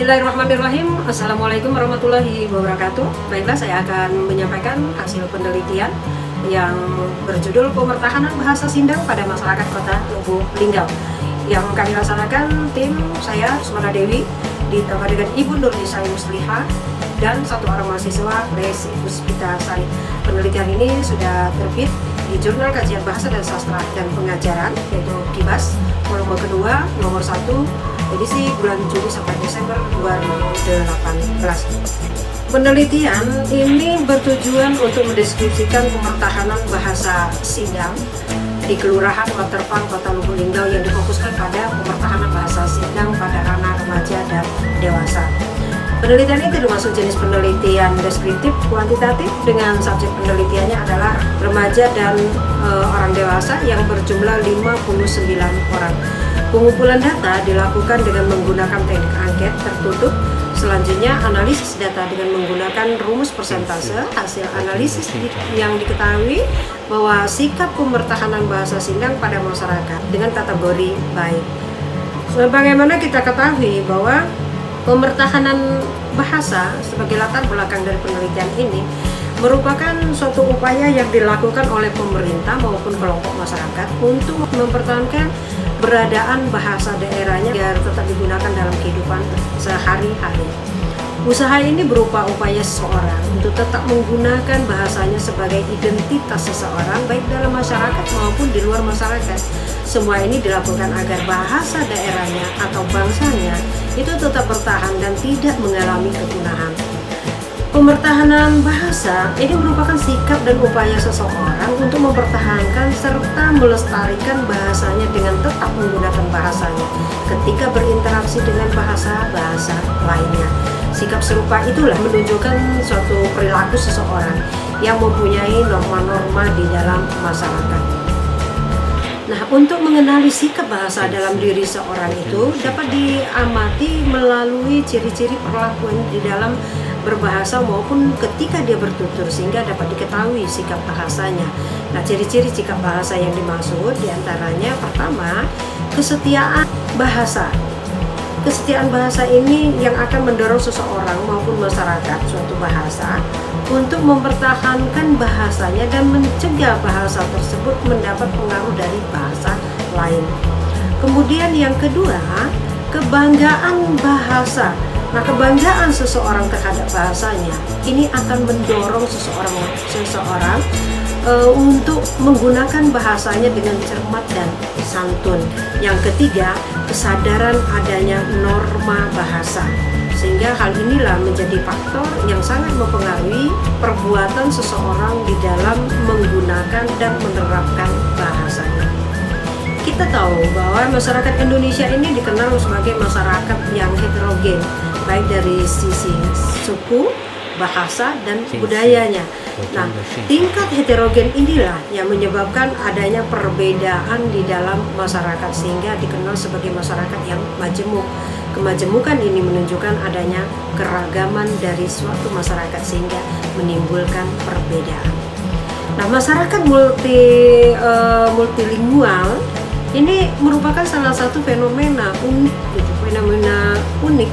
Bismillahirrahmanirrahim. Assalamualaikum warahmatullahi wabarakatuh. Baiklah, saya akan menyampaikan hasil penelitian yang berjudul Pemertahanan Bahasa Sindang pada Masyarakat Kota Lubuk Linggau yang kami laksanakan tim saya, Sumana Dewi, ditambah dengan Ibu Nurlisa Muslihah dan satu orang mahasiswa, Resi Puspita Sari. Penelitian ini sudah terbit di Jurnal Kajian Bahasa dan Sastra dan Pengajaran, yaitu KIBAS, volume kedua, nomor 1, edisi bulan Juli sampai Desember 2018. Penelitian ini bertujuan untuk mendeskripsikan pemertahanan bahasa Sindang di Kelurahan Waterfront Kota Lubuk Linggau yang difokuskan pada pemertahanan bahasa Sindang pada anak remaja dan dewasa. Penelitian ini termasuk jenis penelitian deskriptif kuantitatif dengan subjek penelitiannya adalah remaja dan orang dewasa yang berjumlah 59 orang. Pengumpulan data dilakukan dengan menggunakan teknik angket tertutup. Selanjutnya, analisis data dengan menggunakan rumus persentase. Hasil analisis yang diketahui bahwa sikap pemertahanan bahasa Sindang pada masyarakat dengan kategori baik. Sebagaimana kita ketahui bahwa pemertahanan bahasa sebagai latar belakang dari penelitian ini merupakan suatu upaya yang dilakukan oleh pemerintah maupun kelompok masyarakat untuk mempertahankan beradaan bahasa daerahnya agar tetap digunakan dalam kehidupan sehari-hari. Usaha ini berupa upaya seseorang untuk tetap menggunakan bahasanya sebagai identitas seseorang baik dalam masyarakat maupun di luar masyarakat. Semua ini dilakukan agar bahasa daerahnya atau bangsanya itu tetap bertahan dan tidak mengalami kepunahan. Pemertahanan bahasa ini merupakan sikap dan upaya seseorang untuk mempertahankan serta melestarikan bahasanya dengan tetap menggunakan bahasanya ketika berinteraksi dengan bahasa-bahasa lainnya. Sikap serupa itulah menunjukkan suatu perilaku seseorang yang mempunyai norma-norma di dalam masyarakat. Nah, untuk mengenali sikap bahasa dalam diri seorang itu dapat diamati melalui ciri-ciri perlakuan di dalam berbahasa maupun ketika dia bertutur sehingga dapat diketahui sikap bahasanya. Nah, ciri-ciri sikap bahasa yang dimaksud diantaranya pertama, kesetiaan bahasa. Kesetiaan bahasa ini yang akan mendorong seseorang maupun masyarakat suatu bahasa untuk mempertahankan bahasanya dan mencegah bahasa tersebut mendapat pengaruh dari bahasa lain. Kemudian yang kedua, kebanggaan bahasa. Nah, kebanggaan seseorang terhadap bahasanya ini akan mendorong seseorang untuk menggunakan bahasanya dengan cermat dan santun. Yang ketiga, kesadaran adanya norma bahasa. Sehingga hal inilah menjadi faktor yang sangat mempengaruhi perbuatan seseorang di dalam menggunakan dan menerapkan bahasanya. Kita tahu bahwa masyarakat Indonesia ini dikenal sebagai masyarakat yang heterogen, baik dari sisi suku, bahasa, dan budayanya. Nah, tingkat heterogen inilah yang menyebabkan adanya perbedaan di dalam masyarakat sehingga dikenal sebagai masyarakat yang majemuk. Kemajemukan ini menunjukkan adanya keragaman dari suatu masyarakat sehingga menimbulkan perbedaan. Nah, masyarakat multilingual ini merupakan salah satu fenomena unik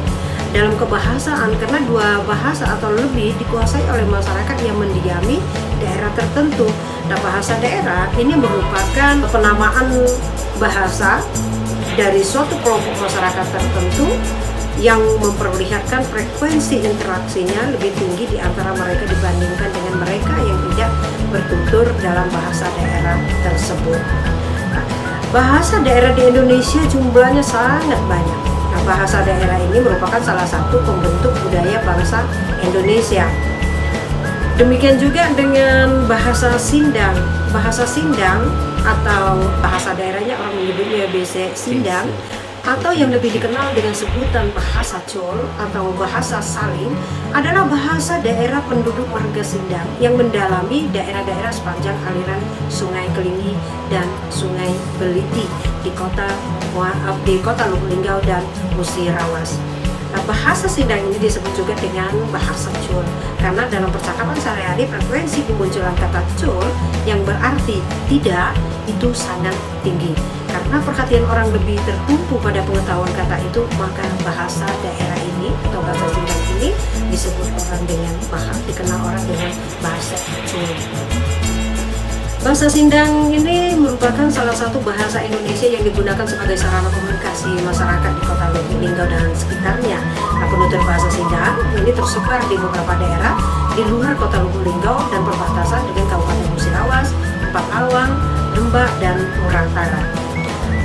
dalam kebahasaan karena dua bahasa atau lebih dikuasai oleh masyarakat yang mendiami daerah tertentu. Nah, bahasa daerah ini merupakan penamaan bahasa dari suatu kelompok masyarakat tertentu yang memperlihatkan frekuensi interaksinya lebih tinggi di antara mereka dibandingkan dengan mereka yang tidak bertutur dalam bahasa daerah tersebut. Nah, bahasa daerah di Indonesia jumlahnya sangat banyak. Nah, bahasa daerah ini merupakan salah satu pembentuk budaya bangsa Indonesia. Demikian juga dengan bahasa Sindang. Bahasa Sindang atau bahasa daerahnya orang menyebutnya BC Sindang atau yang lebih dikenal dengan sebutan bahasa Col atau bahasa Saling adalah bahasa daerah penduduk warga Sindang yang mendalami daerah-daerah sepanjang aliran Sungai Kelingi dan Sungai Beliti di kota Lubuk Linggau dan Musirawas. Nah, bahasa Sindang ini disebut juga dengan bahasa cul, karena dalam percakapan sehari-hari frekuensi pemunculan kata cul yang berarti tidak itu sangat tinggi. Karena perhatian orang lebih tertumpu pada pengetahuan kata itu, maka bahasa daerah ini atau bahasa Sindang ini disebut orang dengan dikenal orang dengan bahasa cul. Bahasa Sindang ini merupakan salah satu bahasa Indonesia yang digunakan sebagai sarana komunikasi masyarakat di Kota Lubuk Linggau dan sekitarnya. Nah, penutur bahasa Sindang ini tersebar di beberapa daerah di luar Kota Lubuk Linggau dan perbatasan dengan Kabupaten Musirawas, Empat Lawang, Lembak, dan Murantara.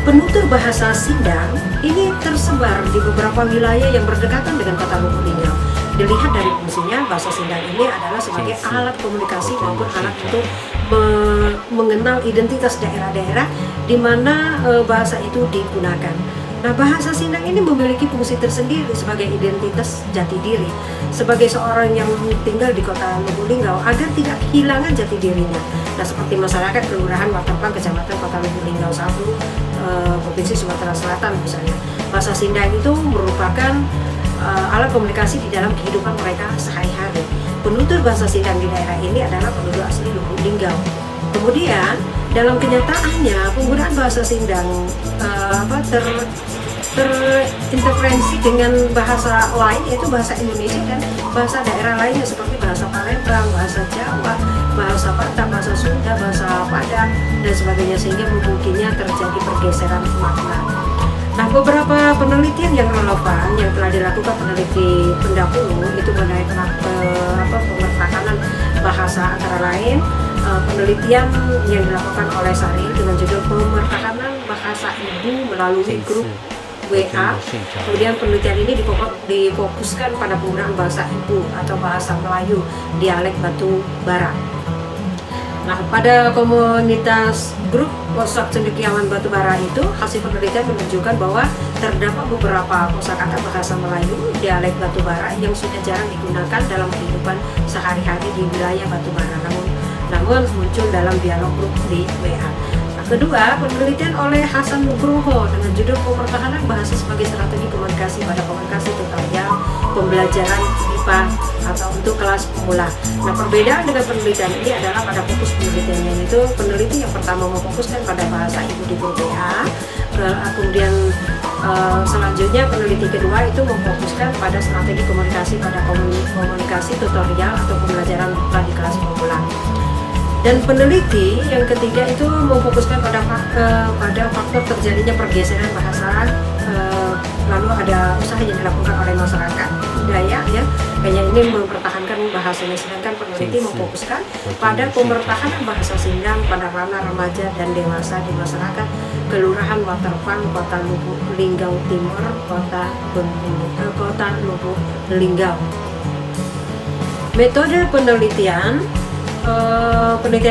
Penutur bahasa Sindang ini tersebar di beberapa wilayah yang berdekatan dengan Kota Lubuk Linggau. Dilihat dari fungsinya, bahasa Sindang ini adalah sebagai alat komunikasi maupun alat untuk mengenal identitas daerah-daerah di mana bahasa itu digunakan. Nah, bahasa Sindang ini memiliki fungsi tersendiri sebagai identitas jati diri sebagai seorang yang tinggal di Kota Lubuk Linggau agar tidak kehilangan jati dirinya. Nah, seperti masyarakat Kelurahan Waterpang, Kecamatan Kota Lubuk Linggau 1, Provinsi Sumatera Selatan misalnya. Bahasa Sindang itu merupakan alat komunikasi di dalam kehidupan mereka sehari-hari. Penutur bahasa Sindang di daerah ini adalah penduduk asli Lubuk Linggau. Kemudian dalam kenyataannya penggunaan bahasa Sindang terinterferensi dengan bahasa lain, yaitu bahasa Indonesia dan bahasa daerah lainnya seperti bahasa Palembang, bahasa Jawa, bahasa Batak, bahasa Sunda, bahasa Padang dan sebagainya, sehingga mungkinnya terjadi pergeseran makna. Nah, beberapa penelitian yang relevan yang telah dilakukan peneliti pendahulu itu mengenai pemertahanan bahasa, antara lain penelitian yang dilakukan oleh Sari dengan judul Pemertahanan Bahasa Ibu melalui grup WA. Kemudian penelitian ini difokuskan pada penggunaan bahasa ibu atau bahasa Melayu dialek Batu Bara. Nah, pada komunitas grup WhatsApp Cendekiawan Batu Bara itu, hasil penelitian menunjukkan bahwa terdapat beberapa kosakata bahasa Melayu dialek Batu Bara yang sudah jarang digunakan dalam kehidupan sehari-hari di wilayah Batu Bara, namun muncul dalam dialog grup di WA. Nah, kedua, penelitian oleh Hasan Nugroho dengan judul Pemertahanan Bahasa sebagai Strategi Komunikasi pada Komunikasi Tutorial Pembelajaran IPA atau untuk kelas pemula. Nah, perbedaan dengan penelitian ini adalah pada fokus penelitiannya, itu peneliti yang pertama memfokuskan pada bahasa ibu di grup WA, kemudian selanjutnya peneliti kedua itu memfokuskan pada strategi komunikasi pada komunikasi tutorial atau pembelajaran IPA di kelas pemula. Dan peneliti yang ketiga itu memfokuskan pada faktor terjadinya pergeseran bahasa, lalu ada usaha yang dilakukan oleh masyarakat budaya ya, kayaknya ini mempertahankan bahasanya, sedangkan peneliti memfokuskan pada pemertahanan bahasa Sindang pada ranah remaja dan dewasa di masyarakat Kelurahan Waterpang, Kota Lubuk Linggau Timur, Kota Lubuk Linggau. Metode penelitian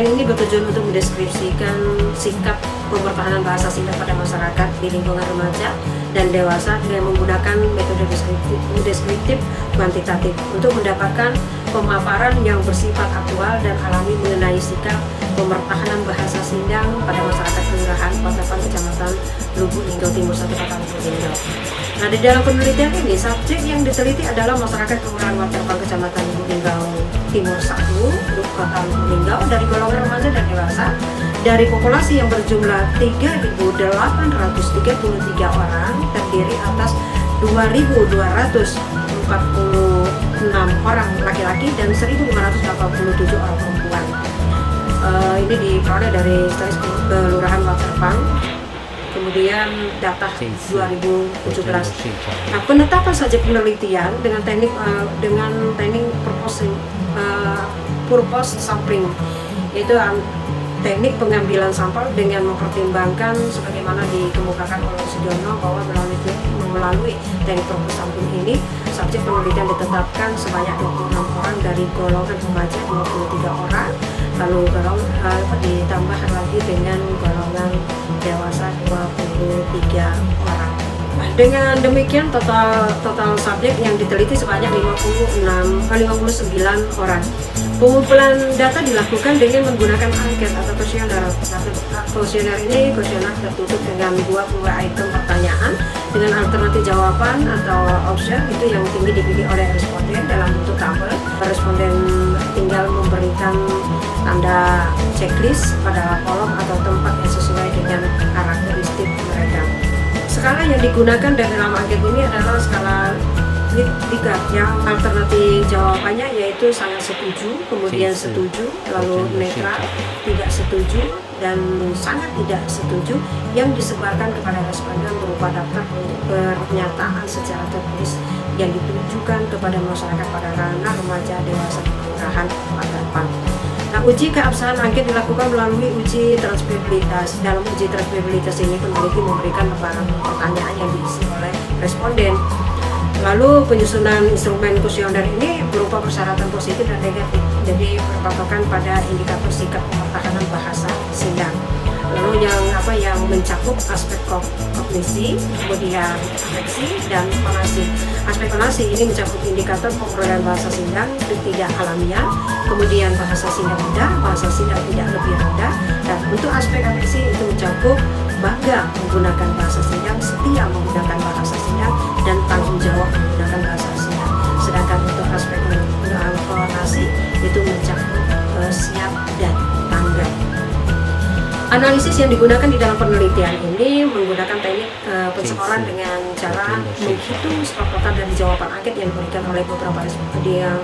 ini bertujuan untuk mendeskripsikan sikap pemertahanan bahasa Sindang pada masyarakat di lingkungan remaja dan dewasa dengan menggunakan metode deskriptif kuantitatif untuk mendapatkan pemaparan yang bersifat aktual dan alami mengenai sikap pemertahanan bahasa Sindang pada masyarakat Kelurahan Waterpang, Kecamatan Lubuk Linggau Timur 1, Kota Lubuk Linggau. Nah, di dalam penelitian ini subjek yang diteliti adalah masyarakat Kelurahan Waterpang, Kecamatan Lubuk Linggau Timur 1, Kota Lubuk Linggau dari golongan remaja dan dewasa dari populasi yang berjumlah 3.833 orang, terdiri atas 2.246 orang laki-laki dan 1.587 orang perempuan. Ini diperoleh dari Statis Kelurahan Waterpang, kemudian data 2017. Nah, penetapan saja penelitian dengan teknik purpose sampling, yaitu teknik pengambilan sampel dengan mempertimbangkan sebagaimana dikemukakan oleh Sudiono bahwa melalui teknik purpose sampling ini subjek penelitian ditetapkan sebanyak 26 orang dari golongan remaja 23 orang, lalu ditambah lagi dengan golongan dewasa 23 orang. Dengan demikian total subjek yang diteliti sebanyak 59 orang. Pengumpulan data dilakukan dengan menggunakan angket atau questionnaire. Kuesioner ini kuesioner tertutup dengan 20 item pertanyaan dengan alternatif jawaban atau option itu yang tinggi dipilih oleh responden dalam bentuk tabel. Responden tinggal memberikan tanda checklist pada kolom atau tempat yang sesuai dengan karakteristik mereka. Skala yang digunakan dalam angket ini adalah skala tiga, yang alternatif jawabannya yaitu sangat setuju, kemudian setuju, lalu netral, tidak setuju, dan sangat tidak setuju, yang disebarkan kepada responden berupa daftar pernyataan secara tertulis yang ditujukan kepada masyarakat pada ranah remaja, dewasa, kelurahan, Waterpang. Nah, uji keabsahan angket dilakukan melalui uji transferabilitas. Dalam uji transferabilitas ini peneliti memberikan lembaran pertanyaan yang diisi oleh responden. Lalu penyusunan instrumen kuesioner ini berupa persyaratan positif dan negatif, jadi berpatokan pada indikator sikap pertahanan bahasa sidang. Lalu yang mencakup aspek kognisi, kemudian afeksi dan konasi. Aspek konasi ini mencakup indikator penggunaan bahasa sidang tidak alamiah, kemudian bahasa sidang rendah, bahasa sidang tidak lebih rendah, dan untuk aspek afeksi itu mencakup bangga menggunakan bahasa sidang, setia menggunakan bahasa sidang, dan tanggung jawab menggunakan bahasa sidang. Sedangkan untuk aspek konasi itu mencakup siap dan tanggap. Analisis yang digunakan di dalam penelitian ini menggunakan teknik penskoran dengan cara menghitung skor total dari jawaban angket yang diberikan oleh beberapa responden yang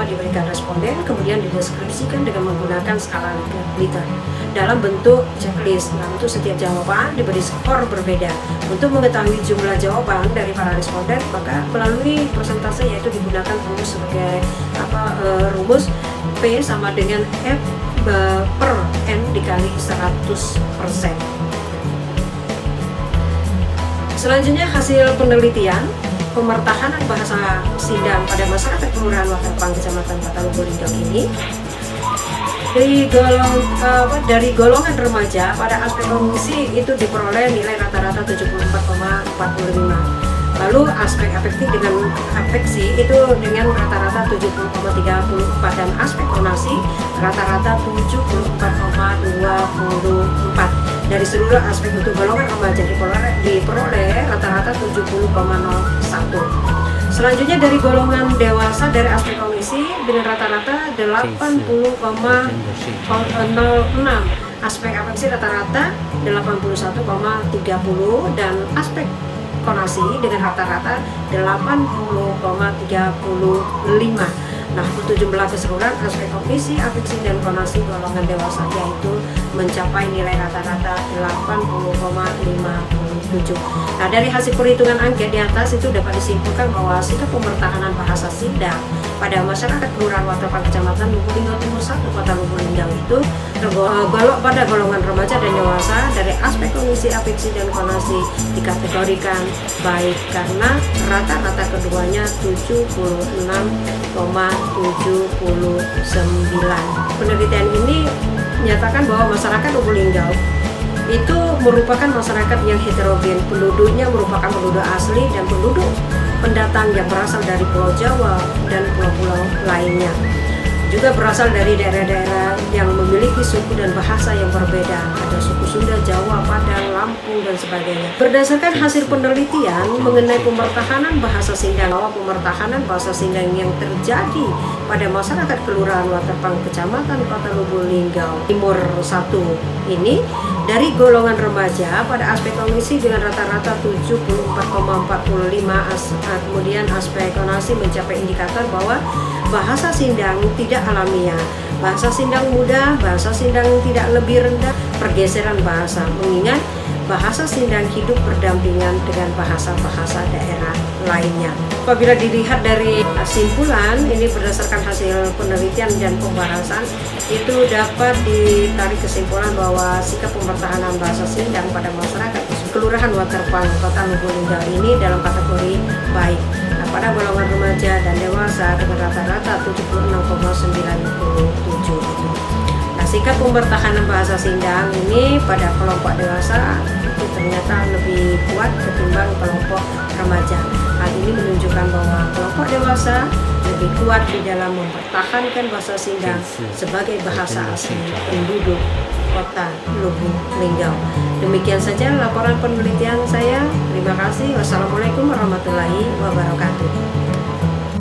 diberikan responden, kemudian dideskripsikan dengan menggunakan skala Likert dalam bentuk checklist. Nah, untuk setiap jawaban diberi skor berbeda. Untuk mengetahui jumlah jawaban dari para responden, maka melalui persentase yaitu digunakan rumus sebagai rumus P sama dengan F per N dikali 100%. Selanjutnya hasil penelitian pemertahanan bahasa sidang pada masyarakat kelurahan Waterpang, Kecamatan Patalubu Linggau ini dari golongan remaja pada aspek kognisi itu diperoleh nilai rata-rata 74,45. Lalu aspek afektif dengan afeksi itu dengan rata-rata 70,34, dan aspek konasi rata-rata 74,24. Dari seluruh aspek untuk golongan remaja diperoleh rata-rata 70,01. Selanjutnya dari golongan dewasa dari aspek kognisi dengan rata-rata 80,06. Aspek afeksi rata-rata 81,30, dan aspek konasi dengan rata-rata 80,35. Nah, untuk jumlah keseluruhan aspek kognisi, afeksi, dan konasi golongan dewasa yaitu mencapai nilai rata-rata 80,57. Nah, dari hasil perhitungan angket di atas itu dapat disimpulkan bahwa sikap pemertahanan bahasa sidang pada masyarakat kelurahan Waterpang, Kecamatan Lubuk Linggau Timur 1, Kota Lubuk Linggau itu tergolong pada golongan remaja dan dewasa dari aspek kognisi, afeksi, dan konasi dikategorikan baik karena rata-rata keduanya 76,79. Penelitian ini menyatakan bahwa masyarakat Lubuk Linggau itu merupakan masyarakat yang heterogen. Penduduknya merupakan penduduk asli dan penduduk pendatang yang berasal dari Pulau Jawa dan pulau-pulau lainnya. Juga berasal dari daerah-daerah yang memiliki suku dan bahasa yang berbeda. Ada suku Sunda, Jawa, Padang, Lampung, dan sebagainya. Berdasarkan hasil penelitian mengenai pemertahanan bahasa sidang, bahwa pemertahanan bahasa sidang yang terjadi pada masyarakat kelurahan Waterpang, Kecamatan Kota Lubuk Linggau Timur 1 ini dari golongan remaja pada aspek kognisi dengan rata-rata 74,45, kemudian aspek konasi mencapai indikator bahwa bahasa sidang tidak alamiah, bahasa sidang mudah, bahasa sidang tidak lebih rendah, pergeseran bahasa, mengingat bahasa sidang hidup berdampingan dengan bahasa-bahasa daerah lainnya. Apabila dilihat dari kesimpulan ini berdasarkan hasil penelitian dan pembahasan, itu dapat ditarik kesimpulan bahwa sikap pemertahanan bahasa sidang pada masyarakat kelurahan Waterpang, Kota Lubuk Linggau ini dalam kategori baik. Nah, pada golongan remaja dan dewasa dengan rata-rata 76,97 itu. Nah, sikap pemertahanan bahasa sidang ini pada kelompok dewasa itu ternyata lebih kuat ketimbang kelompok remaja. Hal ini menunjukkan bahwa kelompok dewasa lebih kuat di dalam mempertahankan bahasa sidang sebagai bahasa asli penduduk Kota Lubuk Linggau. Demikian saja laporan penelitian saya. Terima kasih. Wassalamualaikum warahmatullahi wabarakatuh.